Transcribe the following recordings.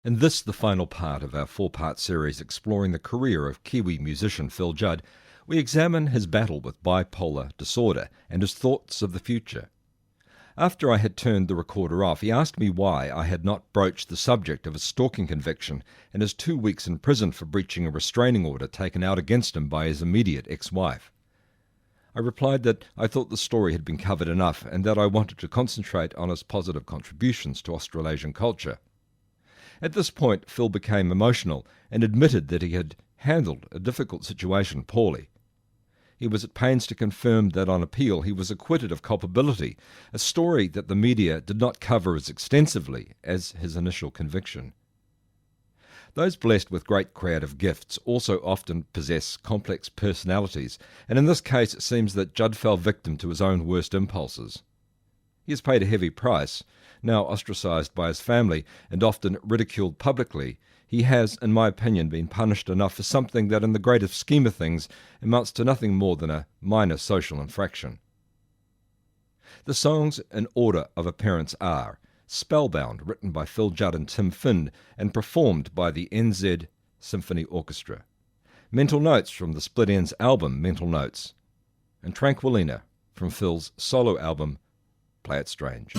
In this, the final part of our four-part series exploring the career of Kiwi musician Phil Judd, we examine his battle with bipolar disorder and his thoughts of the future. After I had turned the recorder off, he asked me why I had not broached the subject of his stalking conviction and his 2 weeks in prison for breaching a restraining order taken out against him by his immediate ex-wife. I replied that I thought the story had been covered enough and that I wanted to concentrate on his positive contributions to Australasian culture. At this point, Phil became emotional and admitted that he had handled a difficult situation poorly. He was at pains to confirm that on appeal he was acquitted of culpability, a story that the media did not cover as extensively as his initial conviction. Those blessed with great creative gifts also often possess complex personalities, and in this case it seems that Judd fell victim to his own worst impulses. He has paid a heavy price. Now ostracised by his family and often ridiculed publicly, he has, in my opinion, been punished enough for something that in the greater scheme of things amounts to nothing more than a minor social infraction. The songs in order of appearance are Spellbound, written by Phil Judd and Tim Finn and performed by the NZ Symphony Orchestra, Mental Notes from the Split Enz album Mental Notes, and Tranquilina from Phil's solo album Play It Strange.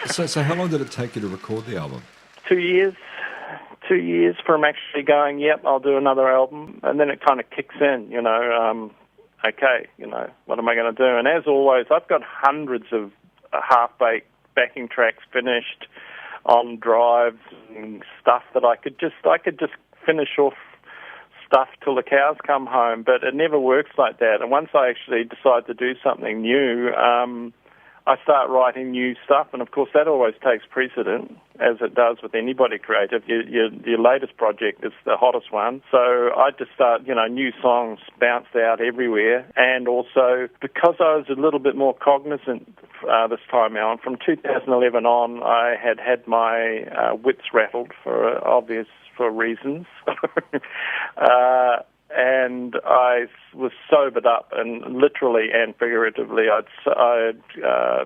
So how long did it take you to record the album? 2 years. 2 years from actually going, yep, I'll do another album, and then it kind of kicks in, okay, what am I going to do? And as always, I've got hundreds of half-baked backing tracks finished on drives and stuff that I could just finish off stuff till the cows come home, but it never works like that. And once I actually decide to do something new, I start writing new stuff, and of course that always takes precedent, as it does with anybody creative. Your latest project is the hottest one, so I just start, new songs bounced out everywhere, and also because I was a little bit more cognizant this time out, from 2011 on, I had my wits rattled for reasons. And I was sobered up, and literally and figuratively, I'd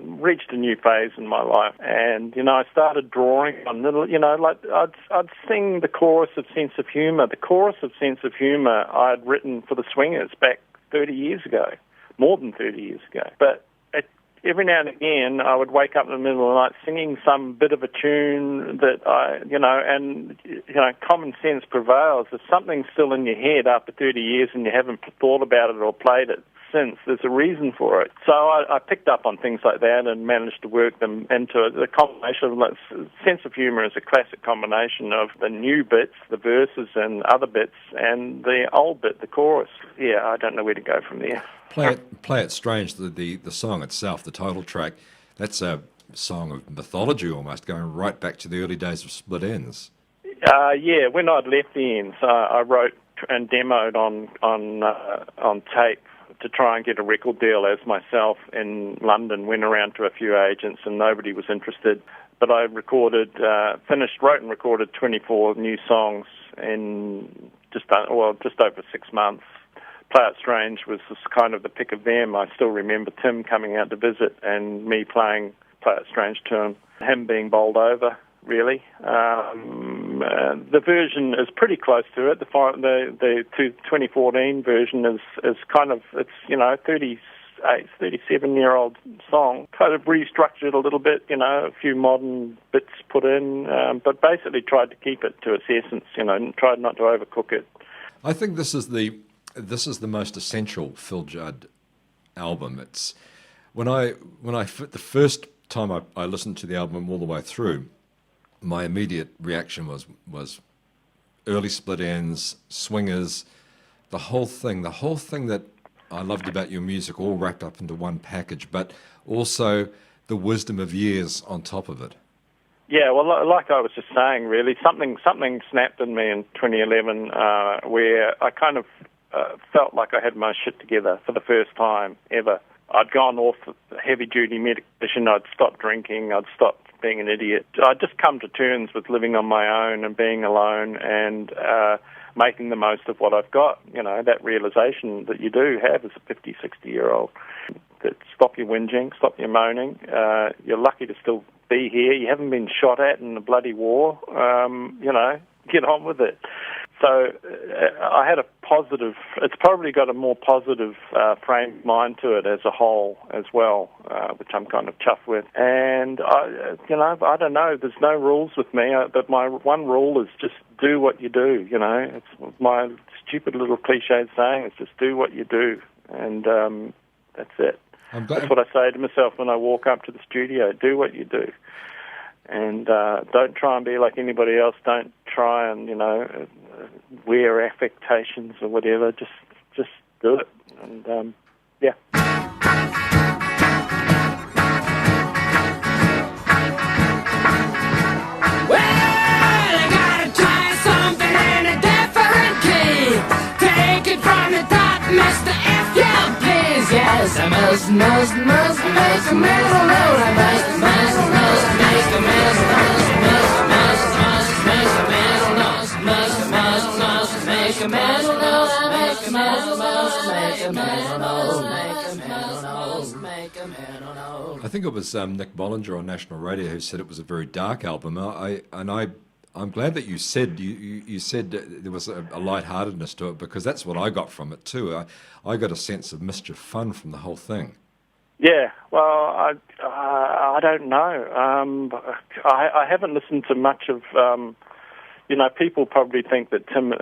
reached a new phase in my life, and I started drawing on little, like I'd sing the chorus of Sense of Humour. The chorus of Sense of Humour I'd written for the Swingers back 30 years ago, more than 30 years ago, but every now and again, I would wake up in the middle of the night singing some bit of a tune that common sense prevails. If something's still in your head after 30 years and you haven't thought about it or played it since, there's a reason for it. So I picked up on things like that and managed to work them into it. The combination of Sense of Humour is a classic combination of the new bits, the verses and other bits, and the old bit, the chorus. Yeah, I don't know where to go from there. Play It Strange, the song itself, the title track, that's a song of mythology almost, going right back to the early days of Split Enz. Yeah, when I'd left the Ends, I wrote and demoed on tape to try and get a record deal as myself in London, went around to a few agents and nobody was interested. But I wrote and recorded 24 new songs in just over 6 months. Play It Strange was just kind of the pick of them. I still remember Tim coming out to visit and me playing Play It Strange to him being bowled over, really. The version is pretty close to it. The 2014 version is kind of, 37-year-old song, kind of restructured a little bit, a few modern bits put in, but basically tried to keep it to its essence, tried not to overcook it. I think this is the most essential Phil Judd album. It's the first time I listened to the album all the way through, my immediate reaction was early Split Enz, Swingers, the whole thing that I loved about your music, all wrapped up into one package, but also the wisdom of years on top of it. Yeah, well, like I was just saying, really, something snapped in me in 2011 where I kind of felt like I had my shit together for the first time ever. I'd gone off heavy-duty medication, I'd stopped drinking, I'd stopped being an idiot. I'd just come to terms with living on my own and being alone and making the most of what I've got. That realization that you do have as a 50, 60-year-old. That stop your whinging, stop your moaning. You're lucky to still be here. You haven't been shot at in a bloody war. Get on with it. So I had a positive, it's probably got a more positive frame of mind to it as a whole as well, which I'm kind of chuffed with. And, I don't know, there's no rules with me, but my one rule is just do what you do, It's my stupid little cliche saying, it's just do what you do. And that's it. That's what I say to myself when I walk up to the studio, do what you do. And don't try and be like anybody else. Don't try and, wear affectations or whatever. Just do it. And, yeah. Well, I gotta try something in a different key. Take it from the top, Mr. F, yeah, please. Yes, I must make a mental note. I must make a mental note. I think it was Nick Bollinger on National Radio who said it was a very dark album. I'm glad that you said you said there was a lightheartedness to it, because that's what I got from it too. I got a sense of mischief fun from the whole thing. Yeah, well, I don't know. I haven't listened to much of. People probably think that Tim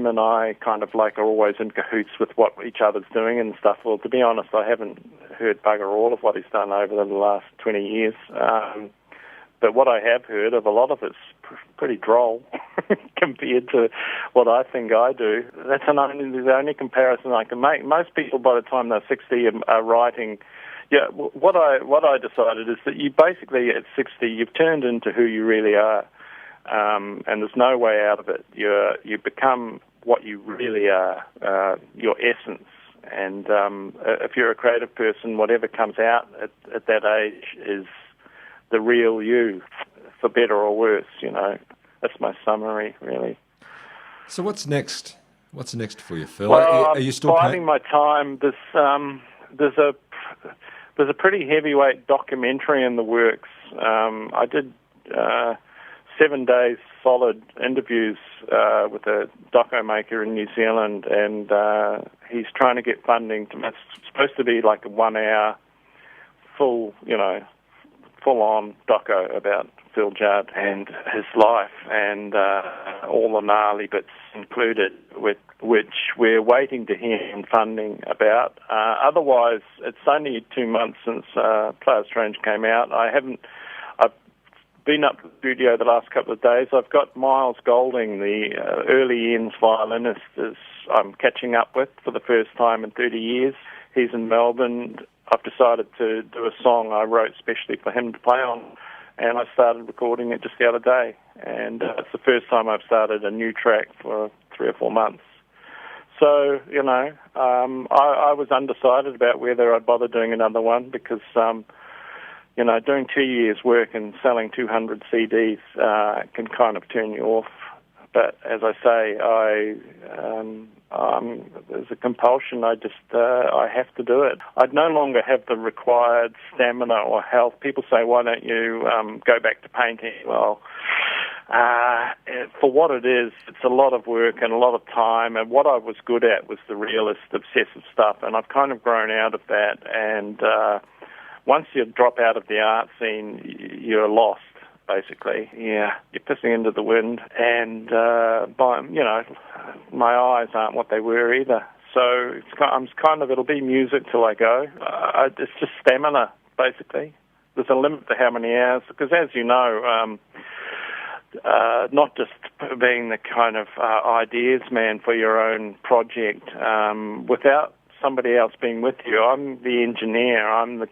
and I kind of like are always in cahoots with what each other's doing and stuff. Well, to be honest, I haven't heard bugger all of what he's done over the last 20 years. But what I have heard of, a lot of it's pretty droll compared to what I think I do. That's the only comparison I can make. Most people, by the time they're 60, are writing. Yeah, what I decided is that you basically, at 60, you've turned into who you really are. And there's no way out of it. You become what you really are, your essence. And if you're a creative person, whatever comes out at that age is the real you, for better or worse. That's my summary, really. So what's next? What's next for you, Phil? Well, are you still biding my time. There's a pretty heavyweight documentary in the works. I did 7 days solid interviews with a doco maker in New Zealand, and he's trying to get funding. It's supposed to be like a 1 hour full-on doco about Phil Judd and his life, and all the gnarly bits included, which we're waiting to hear funding about. Otherwise, it's only 2 months since Player Strange came out. I've been up to the studio the last couple of days. I've got Miles Golding, the early ends violinist, I'm catching up with for the first time in 30 years. He's in Melbourne. I've decided to do a song I wrote specially for him to play on, and I started recording it just the other day. And it's the first time I've started a new track for 3 or 4 months. So, I was undecided about whether I'd bother doing another one because, doing 2 years' work and selling 200 CDs can kind of turn you off. But as I say, there's a compulsion. I have to do it. I'd no longer have the required stamina or health. People say, why don't you go back to painting? Well, for what it is, it's a lot of work and a lot of time. And what I was good at was the realist, obsessive stuff. And I've kind of grown out of that. And once you drop out of the art scene, you're lost. Basically, yeah, you're pissing into the wind, and my eyes aren't what they were either. So it'll be music till I go. It's just stamina, basically. There's a limit to how many hours, because as you know, not just being the kind of ideas man for your own project, without somebody else being with you. I'm the engineer. I'm the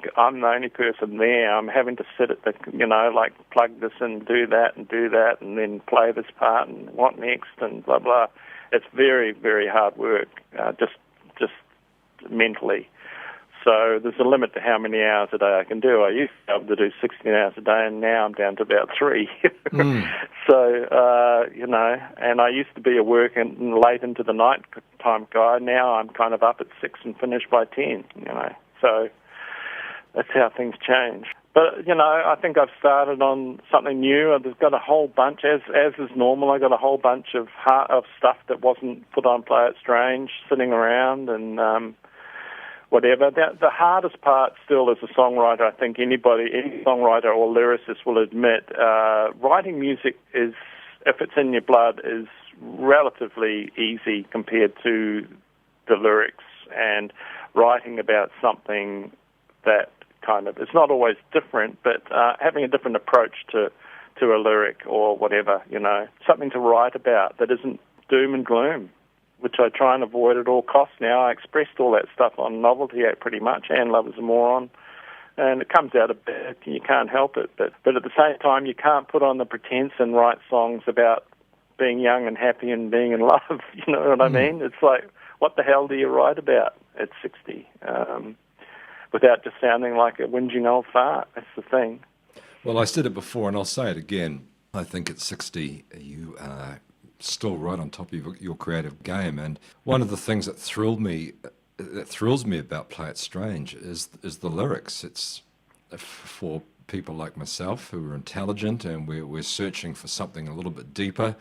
only person there. I'm having to sit at the, plug this and do that, and then play this part, and what next, and blah blah. It's very, very hard work, just mentally. So there's a limit to how many hours a day I can do. I used to be able to do 16 hours a day, and now I'm down to about 3. So, and I used to be a work and late into the night time guy. Now I'm kind of up at 6 and finish by 10, So that's how things change. But, I think I've started on something new. I've got a whole bunch, as is normal, I got a whole bunch of stuff that wasn't put on Play It Strange sitting around, and whatever. The hardest part still as a songwriter, I think any songwriter or lyricist will admit, writing music is, if it's in your blood, is relatively easy compared to the lyrics, and writing about something that kind of, it's not always different, but having a different approach to a lyric or whatever, something to write about that isn't doom and gloom, which I try and avoid at all costs now. I expressed all that stuff on Novelty Act pretty much, and Love is a Moron, and it comes out a bit, you can't help it, but at the same time, you can't put on the pretense and write songs about being young and happy and being in love, you know what I mean? It's like, what the hell do you write about at 60? Without just sounding like a whinging old fart, that's the thing. Well, I said it before, and I'll say it again. I think at 60, you are still right on top of your creative game, and one of the things that thrills me about Play It Strange is the lyrics. It's for people like myself who are intelligent and we're searching for something a little bit deeper.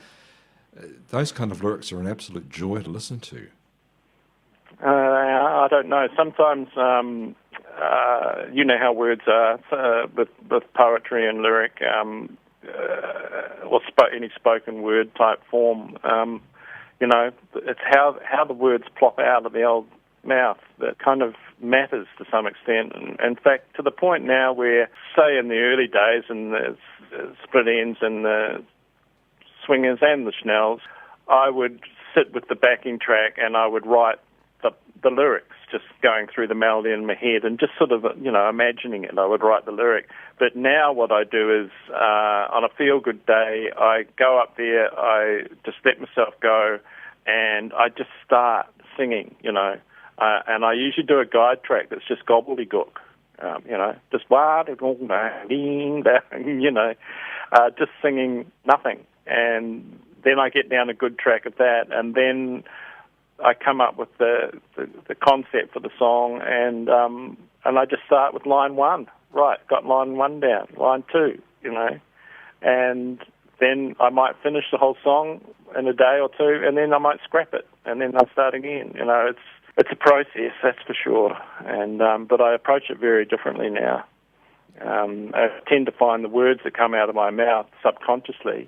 Those kind of lyrics are an absolute joy to listen to. I don't know. Sometimes you know how words are with poetry and lyric, or any spoken word type form. You know, it's how the words plop out of the old mouth that kind of matters to some extent. And in fact, to the point now where, say, in the early days, and the split ends and the swingers and the Schnells, I would sit with the backing track and I would write the lyrics, just going through the melody in my head and just sort of, you know, imagining it. I would write the lyric. But now what I do is, on a feel-good day, I go up there, I just let myself go, and I just start singing, you know. And I usually do a guide track that's just gobbledygook, you know, just you know, just singing nothing. And then I get down a good track of that, and then I come up with the concept for the song, and I just start with line 1. Right, got line 1 down, line 2, you know, and then I might finish the whole song in a day or two, and then I might scrap it, and then I'll start again. You know, it's a process, that's for sure, and but I approach it very differently now. I tend to find the words that come out of my mouth consciously,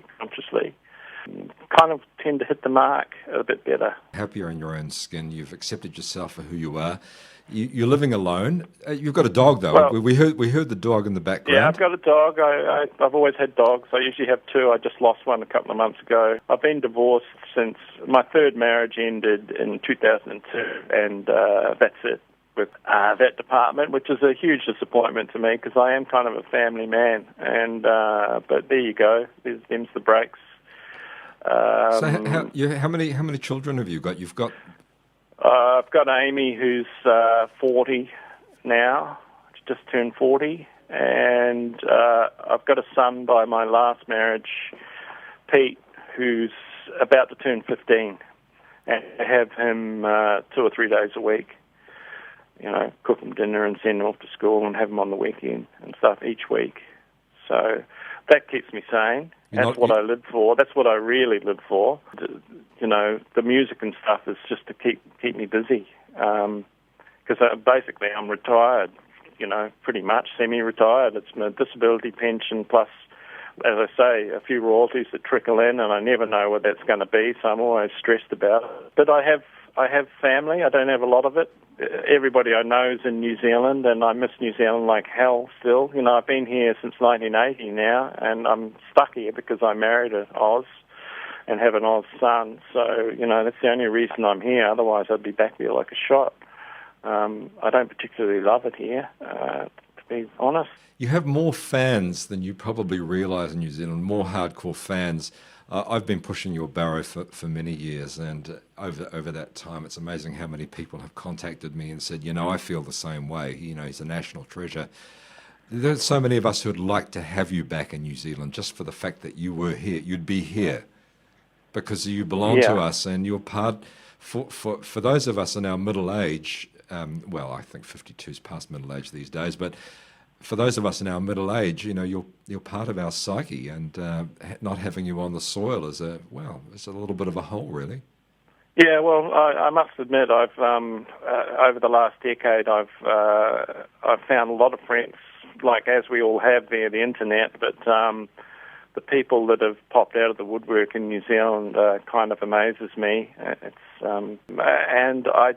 kind of tend to hit the mark a bit better. Happier in your own skin, you've accepted yourself for who you are. You're living alone. You've got a dog, though. Well, we heard the dog in the background. Yeah, I've got a dog. I've always had dogs. I usually have 2. I just lost one a couple of months ago. I've been divorced since my third marriage ended in 2002, and that's it with that department, which is a huge disappointment to me because I am kind of a family man. And but there you go. Them's the breaks. So how many children have you got? You've got. I've got Amy, who's 40 now, just turned 40, and I've got a son by my last marriage, Pete, who's about to turn 15, and I have him 2 or 3 days a week. You know, cook him dinner and send him off to school and have him on the weekend and stuff each week. So that keeps me sane. That's what I live for. That's what I really live for. You know, the music and stuff is just to keep me busy. Because basically I'm retired, you know, pretty much semi-retired. It's my disability pension plus, as I say, a few royalties that trickle in, and I never know what that's going to be, so I'm always stressed about it. But I have family. I don't have a lot of it. Everybody I know is in New Zealand, and I miss New Zealand like hell still. You know, I've been here since 1980 now, and I'm stuck here because I married an Oz and have an Oz son. So, you know, that's the only reason I'm here. Otherwise, I'd be back there like a shot. I don't particularly love it here, to be honest. You have more fans than you probably realise in New Zealand, more hardcore fans. I've been pushing your barrow for many years, and over that time, it's amazing how many people have contacted me and said, you know, I feel the same way. You know, he's a national treasure. There's so many of us who'd like to have you back in New Zealand just for the fact that you were here. You'd be here because you belong to us, and you're part. For those of us in our middle age, well, I think 52 is past middle age these days, but for those of us in our middle age, you know, you're part of our psyche, and not having you on the soil is it's a little bit of a hole, really. Yeah, well, I must admit, I've over the last decade, I've found a lot of friends, like as we all have via the internet, but the people that have popped out of the woodwork in New Zealand kind of amazes me. It's and I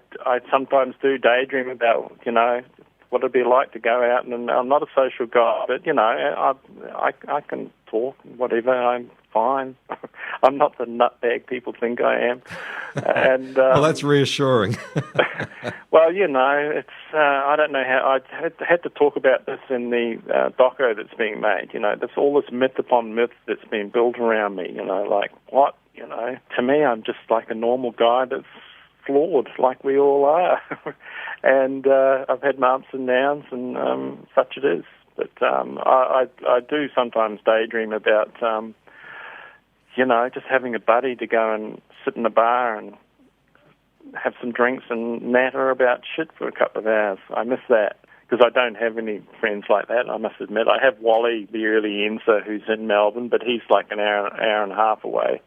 sometimes do daydream about, you know, what it'd be like to go out, and I'm not a social guy, but, you know, I can talk, whatever, I'm fine. I'm not the nutbag people think I am. And well, that's reassuring. Well, you know, it's I don't know how, I had to talk about this in the doco that's being made, you know, there's all this myth upon myth that's been built around me, you know, like, what, you know, to me I'm just like a normal guy that's flawed, like we all are. And I've had my ups and downs, and such it is. But I do sometimes daydream about, you know, just having a buddy to go and sit in a bar and have some drinks and natter about shit for a couple of hours. I miss that because I don't have any friends like that, I must admit. I have Wally, the early Enser, who's in Melbourne, but he's like an hour and a half away.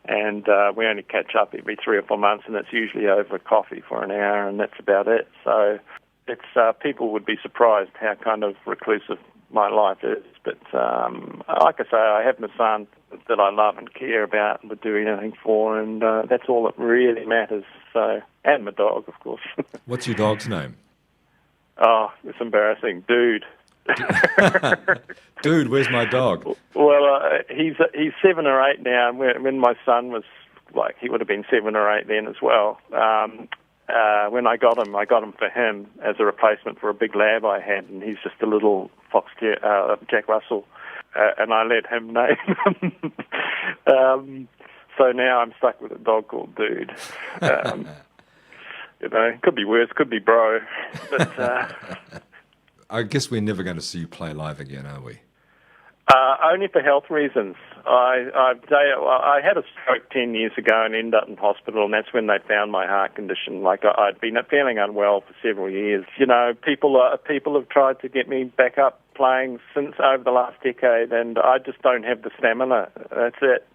And we only catch up every 3 or 4 months, and it's usually over coffee for an hour, and that's about it. So it's people would be surprised how kind of reclusive my life is. But like I say, I have my son that I love and care about and would do anything for, and that's all that really matters. So, and my dog, of course. What's your dog's name? Oh, it's embarrassing. Dude. Dude, where's my dog? Well, he's 7 or 8 now, and when my son was like, he would have been 7 or 8 then as well. When I got him for him as a replacement for a big lab I had, and he's just a little Jack Russell, and I let him name him. So now I'm stuck with a dog called Dude. Could be worse, could be Bro, but I guess we're never going to see you play live again, are we? Only for health reasons. I had a stroke 10 years ago and ended up in hospital, and that's when they found my heart condition. Like I'd been feeling unwell for several years. People have tried to get me back up playing since over the last decade, and I just don't have the stamina. That's it.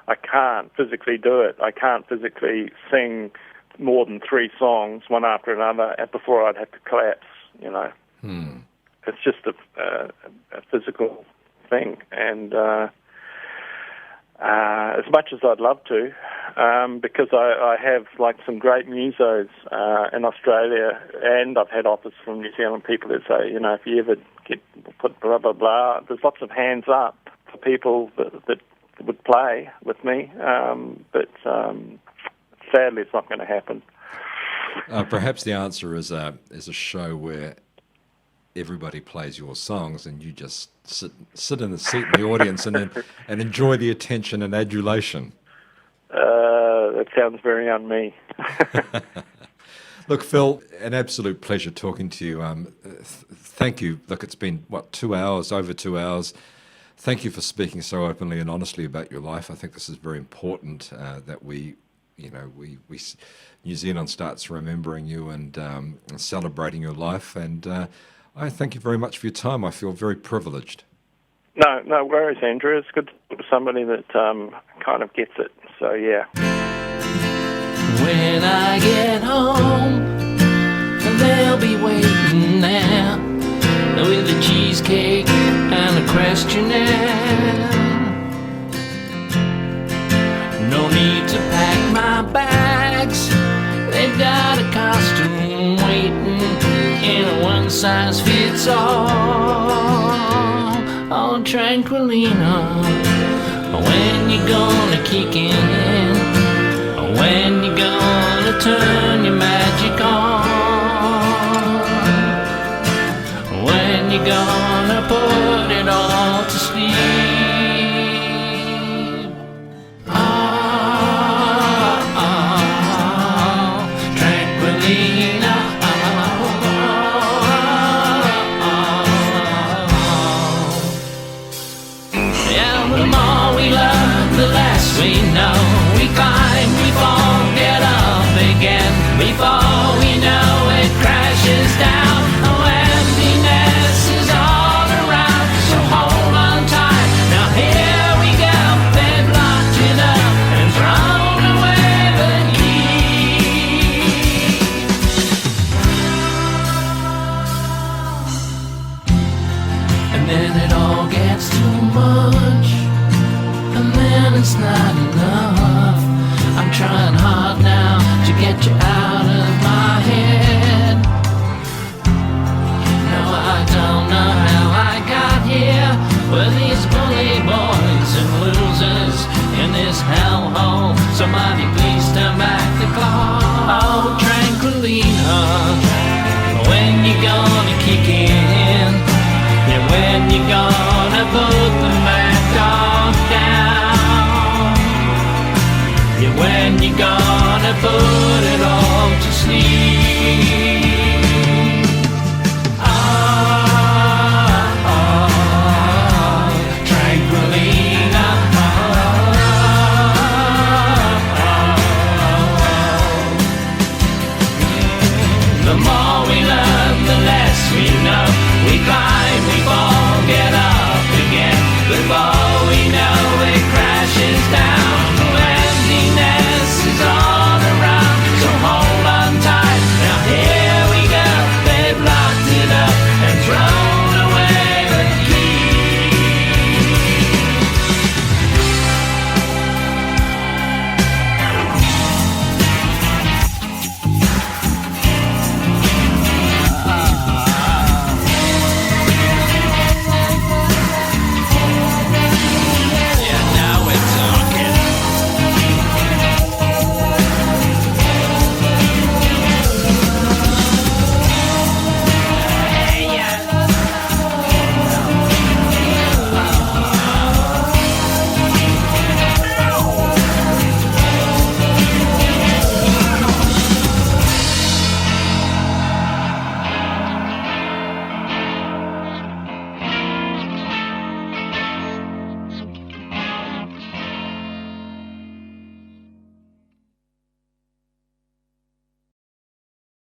I can't physically do it. I can't physically sing more than 3 songs, one after another, before I'd have to collapse. It's just a physical thing, and as much as I'd love to, because I have like some great musos in Australia, and I've had offers from New Zealand people that say, if you ever put blah blah blah, there's lots of hands up for people that would play with me, but sadly it's not going to happen. Perhaps the answer is a show where everybody plays your songs and you just sit in the seat in the audience and enjoy the attention and adulation. That sounds very on me. Look, Phil, an absolute pleasure talking to you. Thank you. Look, it's been, over 2 hours. Thank you for speaking so openly and honestly about your life. I think this is very important that we New Zealand starts remembering you and celebrating your life. And I thank you very much for your time. I feel very privileged. No worries, Andrew. It's good to talk to somebody that kind of gets it. So, yeah. When I get home, they'll be waiting there with a cheesecake and a questionnaire. No need to pack my bags. They've got a costume waiting in a one-size-fits-all. Oh, Tranquilina, when you gonna kick in? When you gonna turn your magic on? When you gonna put it all to sleep? Tranquilina. Yeah, the more we love, the less we know. We climb, we fall, get up again. Before we know it crashes down. Oh, emptiness is all around. So hold on tight. Now here we go. They've locked it up and thrown away the key. And then it all gets too much. And then it's not enough. I'm trying hard now to get you out of my head. No, I don't know how I got here with these bully boys and losers in this hellhole. Somebody please turn back the clock. Oh, Tranquilina, when you gonna kick in? Yeah, when you gonna put the